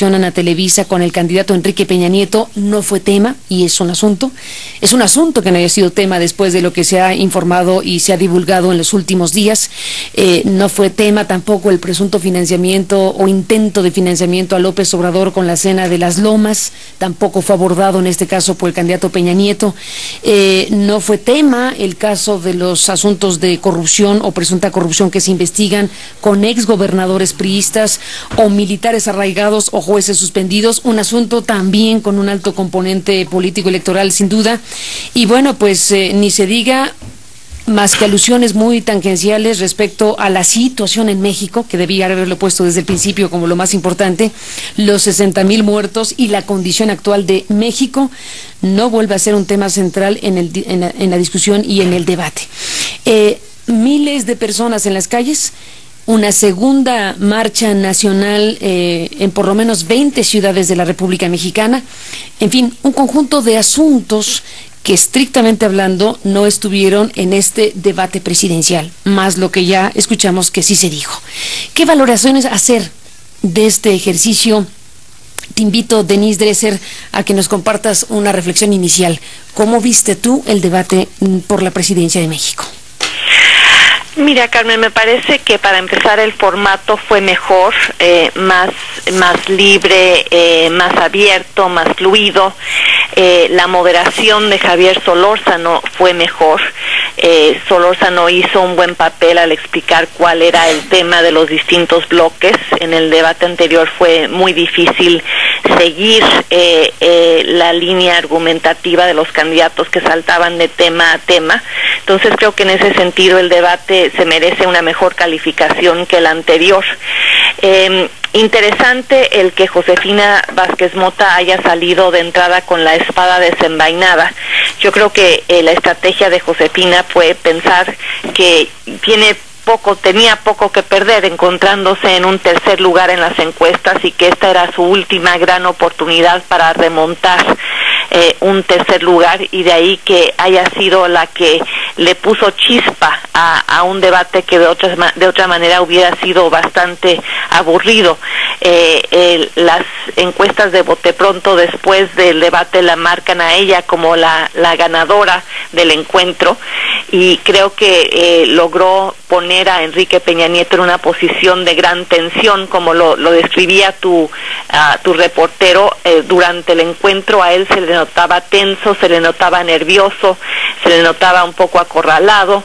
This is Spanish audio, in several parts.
relacionan a Televisa con el candidato Enrique Peña Nieto no fue tema, y es un asunto que no haya sido tema después de lo que se ha informado y se ha divulgado en los últimos días. No fue tema tampoco el presunto financiamiento o intento de financiamiento a López Obrador con la Cena de las Lomas, tampoco fue abordado en este caso por el candidato Peña Nieto. No fue tema el caso de los asuntos de corrupción o presunta corrupción que se investigan con exgobernadores priistas o militares arraigados o jueces suspendidos, un asunto también con un alto componente político electoral sin duda. Y bueno, pues ni se diga más que alusiones muy tangenciales respecto a la situación en México, que debía haberlo puesto desde el principio como lo más importante, los 60,000 muertos y la condición actual de México no vuelve a ser un tema central en la discusión y en el debate. Miles de personas en las calles, una segunda marcha nacional en por lo menos 20 ciudades de la República Mexicana, en fin, un conjunto de asuntos que estrictamente hablando no estuvieron en este debate presidencial, más lo que ya escuchamos que sí se dijo. ¿Qué valoraciones hacer de este ejercicio? Te invito, Denise Dresser, a que nos compartas una reflexión inicial. ¿Cómo viste tú el debate por la presidencia de México? Mira, Carmen, me parece que para empezar el formato fue mejor, más libre, más abierto, más fluido. La moderación de Javier Solórzano fue mejor. Solórzano hizo un buen papel al explicar cuál era el tema de los distintos bloques. En el debate anterior fue muy difícil seguir la línea argumentativa de los candidatos que saltaban de tema a tema. Entonces creo que en ese sentido el debate se merece una mejor calificación que el anterior. Interesante el que Josefina Vázquez Mota haya salido de entrada con la espada desenvainada. Yo creo que la estrategia de Josefina fue pensar que tenía poco que perder encontrándose en un tercer lugar en las encuestas y que esta era su última gran oportunidad para remontar un tercer lugar, y de ahí que haya sido la que le puso chispa a un debate que de otra manera hubiera sido bastante aburrido. Las encuestas de bote pronto después del debate la marcan a ella como la ganadora del encuentro, y creo que logró poner a Enrique Peña Nieto en una posición de gran tensión, como lo describía tu reportero. Durante el encuentro a él se le notaba tenso, se le notaba nervioso, se le notaba un poco acorralado.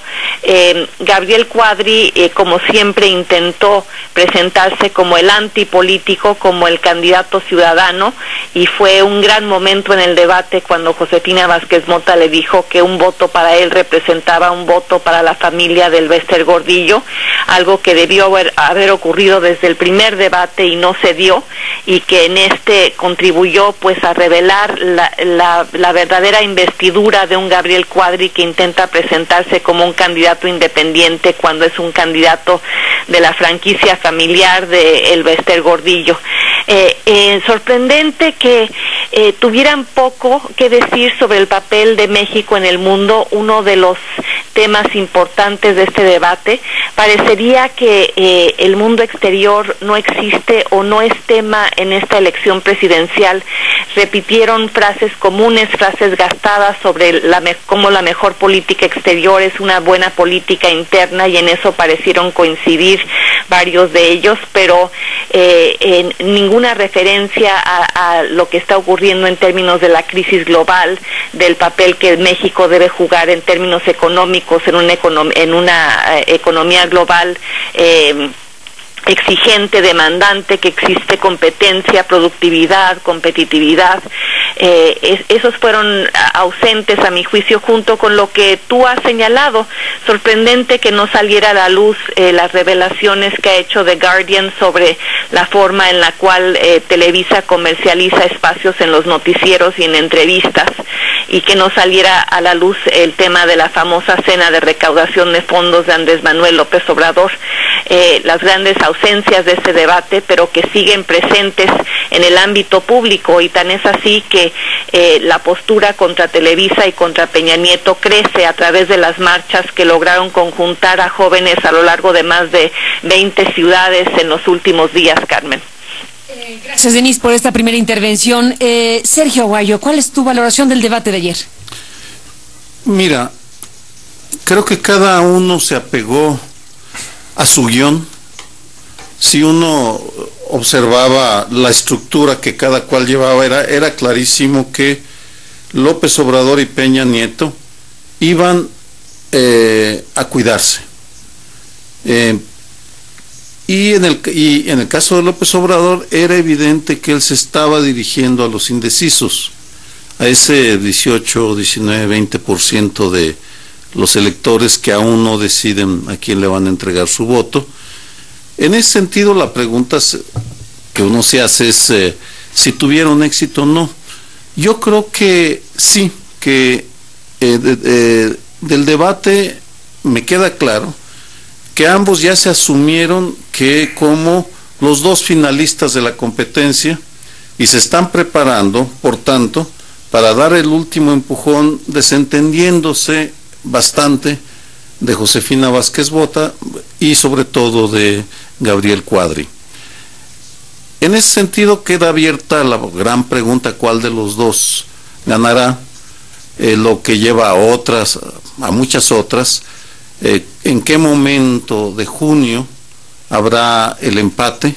Gabriel Cuadri, como siempre, intentó presentarse como el antipolítico, como el candidato ciudadano, y fue un gran momento en el debate cuando Josefina Vázquez Mota le dijo que un voto para él representaba un voto para la familia del Bester Gordillo, algo que debió haber ocurrido desde el primer debate y no se dio, y que en este contribuyó pues a revelar la verdadera investidura de un Gabriel Cuadri que intenta presentarse como un candidato independiente cuando es un candidato de la franquicia familiar de el Bester Gordillo. Sorprendente que tuvieran poco que decir sobre el papel de México en el mundo, uno de los temas importantes de este debate. Parecería que el mundo exterior no existe o no es tema en esta elección presidencial. Repitieron frases comunes, frases gastadas sobre cómo la mejor política exterior es una buena política interna, y en eso parecieron coincidir varios de ellos, pero en ninguna referencia a lo que está ocurriendo en términos de la crisis global, del papel que México debe jugar en términos económicos en una economía global exigente, demandante, que existe competencia, productividad, competitividad. Esos fueron ausentes a mi juicio, junto con lo que tú has señalado. Sorprendente que no saliera a la luz las revelaciones que ha hecho The Guardian sobre la forma en la cual Televisa comercializa espacios en los noticieros y en entrevistas, y que no saliera a la luz el tema de la famosa cena de recaudación de fondos de Andrés Manuel López Obrador. Las grandes ausencias de este debate, pero que siguen presentes en el ámbito público, y tan es así que la postura contra Televisa y contra Peña Nieto crece a través de las marchas que lograron conjuntar a jóvenes a lo largo de más de 20 ciudades en los últimos días, Carmen. Gracias, Denise, por esta primera intervención. Sergio Aguayo, ¿cuál es tu valoración del debate de ayer? Mira, creo que cada uno se apegó a su guión. Si uno observaba la estructura que cada cual llevaba, era clarísimo que López Obrador y Peña Nieto iban a cuidarse. Y en el caso de López Obrador era evidente que él se estaba dirigiendo a los indecisos, a ese 18, 19, 20% de los electores que aún no deciden a quién le van a entregar su voto. En ese sentido, la pregunta que uno se hace es si tuvieron éxito o no. Yo creo que sí, que del debate me queda claro que ambos ya se asumieron que como los dos finalistas de la competencia y se están preparando, por tanto, para dar el último empujón, desentendiéndose bastante de Josefina Vázquez Bota y sobre todo de Gabriel Cuadri. En ese sentido queda abierta la gran pregunta: ¿cuál de los dos ganará? Lo que lleva a muchas otras, en qué momento de junio habrá el empate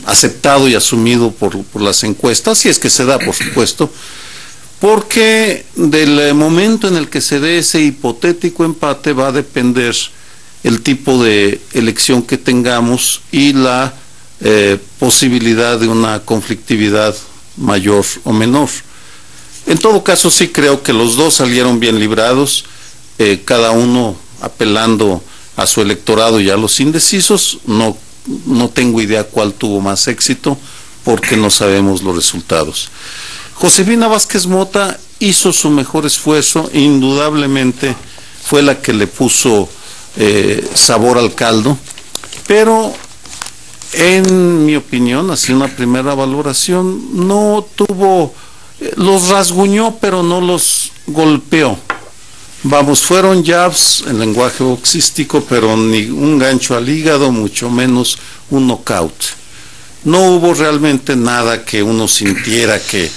aceptado y asumido por las encuestas, si es que se da, por supuesto, porque del momento en el que se dé ese hipotético empate va a depender el tipo de elección que tengamos y la posibilidad de una conflictividad mayor o menor. En todo caso, sí creo que los dos salieron bien librados, cada uno apelando a su electorado y a los indecisos. No tengo idea cuál tuvo más éxito, porque no sabemos los resultados. Josefina Vázquez Mota hizo su mejor esfuerzo, indudablemente fue la que le puso sabor al caldo, pero en mi opinión, así una primera valoración, no tuvo, los rasguñó pero no los golpeó. Vamos, fueron jabs en lenguaje boxístico, pero ni un gancho al hígado, mucho menos un knockout. No hubo realmente nada que uno sintiera que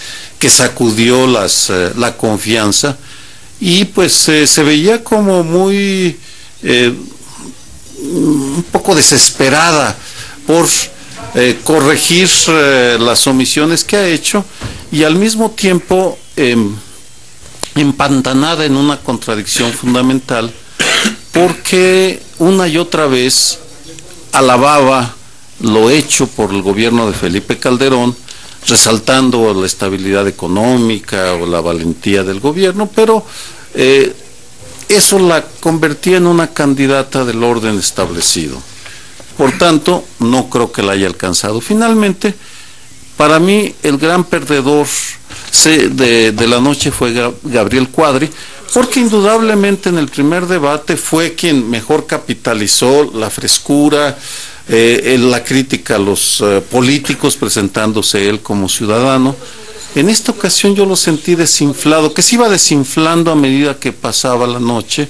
sacudió la confianza, y pues se veía como muy un poco desesperada por corregir las omisiones que ha hecho, y al mismo tiempo empantanada en una contradicción fundamental, porque una y otra vez alababa lo hecho por el gobierno de Felipe Calderón, resaltando la estabilidad económica o la valentía del gobierno, pero eso la convertía en una candidata del orden establecido. Por tanto, no creo que la haya alcanzado. Finalmente, para mí, el gran perdedor de la noche fue Gabriel Cuadri, porque indudablemente en el primer debate fue quien mejor capitalizó la frescura, la crítica a los políticos, presentándose él como ciudadano. En esta ocasión yo lo sentí desinflado, que se iba desinflando a medida que pasaba la noche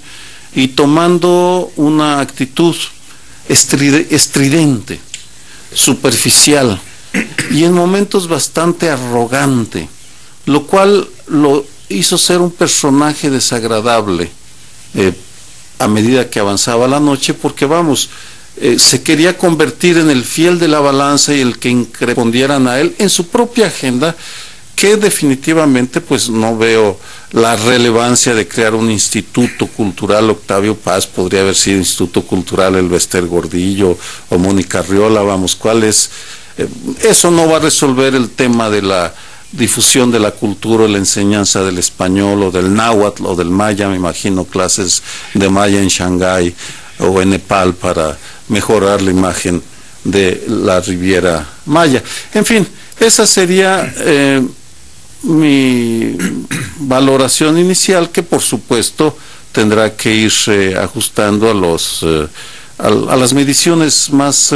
y tomando una actitud estridente, superficial y en momentos bastante arrogante, lo cual lo hizo ser un personaje desagradable a medida que avanzaba la noche, porque vamos, se quería convertir en el fiel de la balanza y el que respondieran a él en su propia agenda, que definitivamente pues no veo la relevancia de crear un instituto cultural. Octavio Paz podría haber sido Instituto Cultural El Bester Gordillo o Mónica Arriola, vamos, ¿cuál es? Eso no va a resolver el tema de la difusión de la cultura, la enseñanza del español o del náhuatl o del maya. Me imagino clases de maya en Shanghái o en Nepal para mejorar la imagen de la Riviera Maya. En fin, esa sería mi valoración inicial, que por supuesto tendrá que irse ajustando a las mediciones más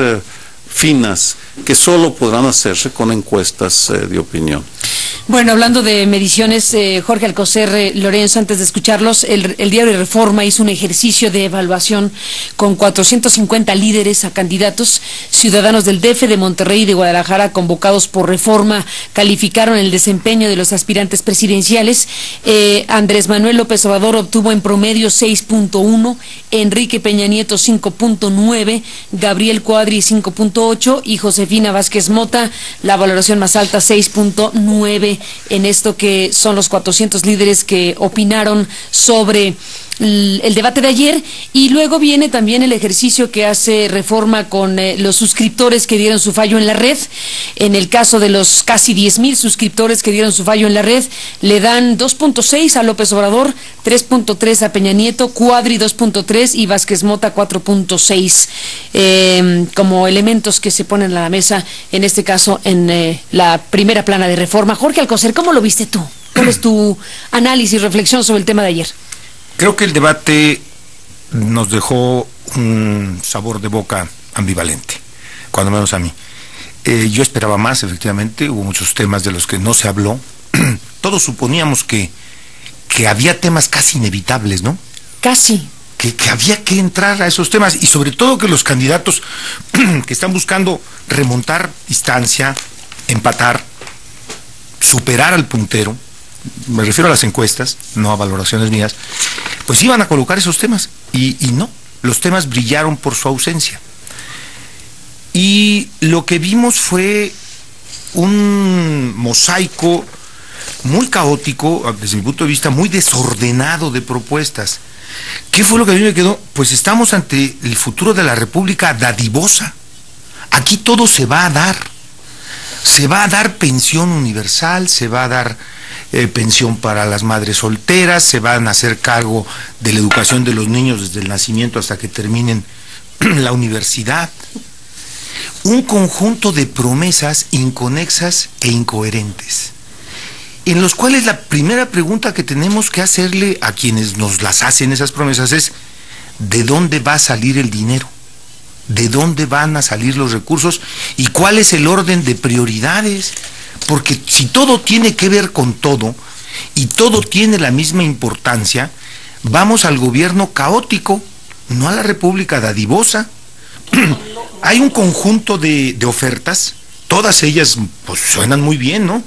finas, que solo podrán hacerse con encuestas de opinión. Bueno, hablando de mediciones, Jorge Alcocer, Lorenzo, antes de escucharlos, el diario Reforma hizo un ejercicio de evaluación con 450 líderes a candidatos. Ciudadanos del DF, de Monterrey y de Guadalajara, convocados por Reforma, calificaron el desempeño de los aspirantes presidenciales. Andrés Manuel López Obrador obtuvo en promedio 6.1, Enrique Peña Nieto 5.9, Gabriel Cuadri 5.8 y Josefina Vázquez Mota, la valoración más alta, 6.9. En esto que son los 400 líderes que opinaron sobre el debate de ayer. Y luego viene también el ejercicio que hace Reforma con los suscriptores que dieron su fallo en la red. En el caso de los casi 10,000 suscriptores que dieron su fallo en la red, le dan 2.6 a López Obrador, 3.3 a Peña Nieto, Cuadri 2.3 y Vázquez Mota 4.6, como elementos que se ponen a la mesa, en este caso en la primera plana de Reforma. Jorge Alcocer, ¿cómo lo viste tú? ¿Cuál es tu análisis y reflexión sobre el tema de ayer? Creo que el debate nos dejó un sabor de boca ambivalente, cuando menos a mí. Yo esperaba más, efectivamente, hubo muchos temas de los que no se habló. Todos suponíamos que había temas casi inevitables, ¿no? Casi. Que había que entrar a esos temas, y sobre todo que los candidatos que están buscando remontar distancia, empatar, superar al puntero, me refiero a las encuestas, no a valoraciones mías, pues iban a colocar esos temas, y no, los temas brillaron por su ausencia. Y lo que vimos fue un mosaico muy caótico, desde mi punto de vista, muy desordenado de propuestas. ¿Qué fue lo que a mí me quedó? Pues estamos ante el futuro de la República dadivosa. Aquí todo se va a dar. Se va a dar pensión universal, se va a dar pensión para las madres solteras, se van a hacer cargo de la educación de los niños desde el nacimiento hasta que terminen la universidad. Un conjunto de promesas inconexas e incoherentes, en los cuales la primera pregunta que tenemos que hacerle a quienes nos las hacen esas promesas es: ¿de dónde va a salir el dinero? ¿De dónde van a salir los recursos? ¿Y cuál es el orden de prioridades? Porque si todo tiene que ver con todo y todo tiene la misma importancia, vamos al gobierno caótico, no a la República dadivosa. Hay un conjunto de ofertas, todas ellas pues suenan muy bien, ¿no?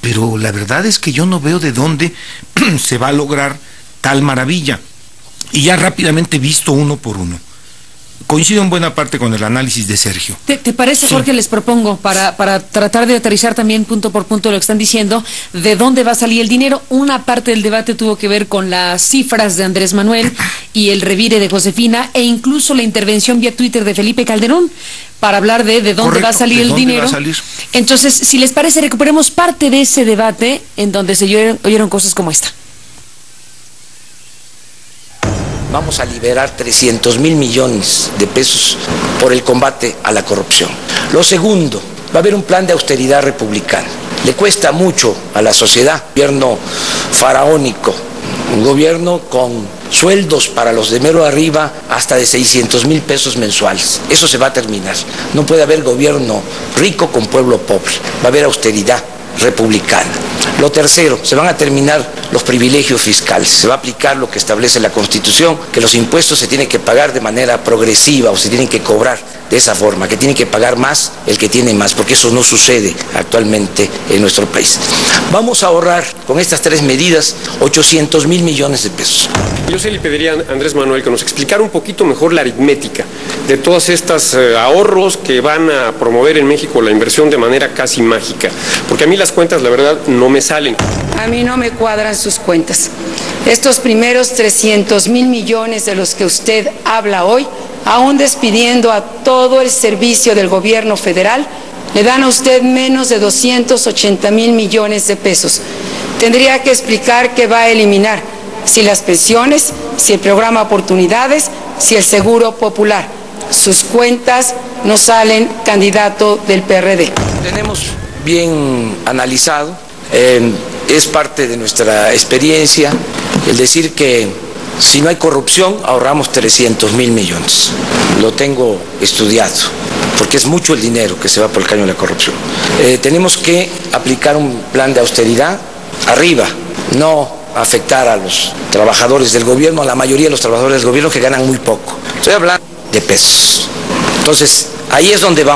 Pero la verdad es que yo no veo de dónde se va a lograr tal maravilla. Y ya rápidamente visto uno por uno, coincido en buena parte con el análisis de Sergio. ¿Te parece, sí, Jorge? Les propongo, para tratar de aterrizar también punto por punto lo que están diciendo, de dónde va a salir el dinero. Una parte del debate tuvo que ver con las cifras de Andrés Manuel y el revire de Josefina, e incluso la intervención vía Twitter de Felipe Calderón, para hablar de dónde, correcto, va a salir el dinero. Va a salir. Entonces, si les parece, recuperemos parte de ese debate en donde se oyeron cosas como esta. Vamos a liberar 300,000 millones de pesos por el combate a la corrupción. Lo segundo, va a haber un plan de austeridad republicano. Le cuesta mucho a la sociedad, un gobierno faraónico, un gobierno con sueldos para los de mero arriba hasta de 600,000 pesos mensuales. Eso se va a terminar. No puede haber gobierno rico con pueblo pobre. Va a haber austeridad republicana. Lo tercero, se van a terminar los privilegios fiscales. Se va a aplicar lo que establece la Constitución, que los impuestos se tienen que pagar de manera progresiva o se tienen que cobrar de esa forma, que tiene que pagar más el que tiene más, porque eso no sucede actualmente en nuestro país. Vamos a ahorrar con estas tres medidas 800,000 millones de pesos. Yo sí le pediría a Andrés Manuel que nos explicara un poquito mejor la aritmética de todos estos ahorros que van a promover en México la inversión de manera casi mágica, porque a mí las cuentas, la verdad, no me salen. A mí no me cuadran sus cuentas. Estos primeros 300,000 millones de los que usted habla hoy, aún despidiendo a todo el servicio del gobierno federal, le dan a usted menos de 280,000 millones de pesos. Tendría que explicar qué va a eliminar, si las pensiones, si el programa Oportunidades, si el Seguro Popular. Sus cuentas no salen, candidato del PRD. Tenemos bien analizado, es parte de nuestra experiencia el decir que Si no hay corrupción, ahorramos 300.000 millones. Lo tengo estudiado, porque es mucho el dinero que se va por el caño de la corrupción. Tenemos que aplicar un plan de austeridad arriba, no afectar a los trabajadores del gobierno, a la mayoría de los trabajadores del gobierno que ganan muy poco. Estoy hablando de pesos. Entonces, ahí es donde vamos.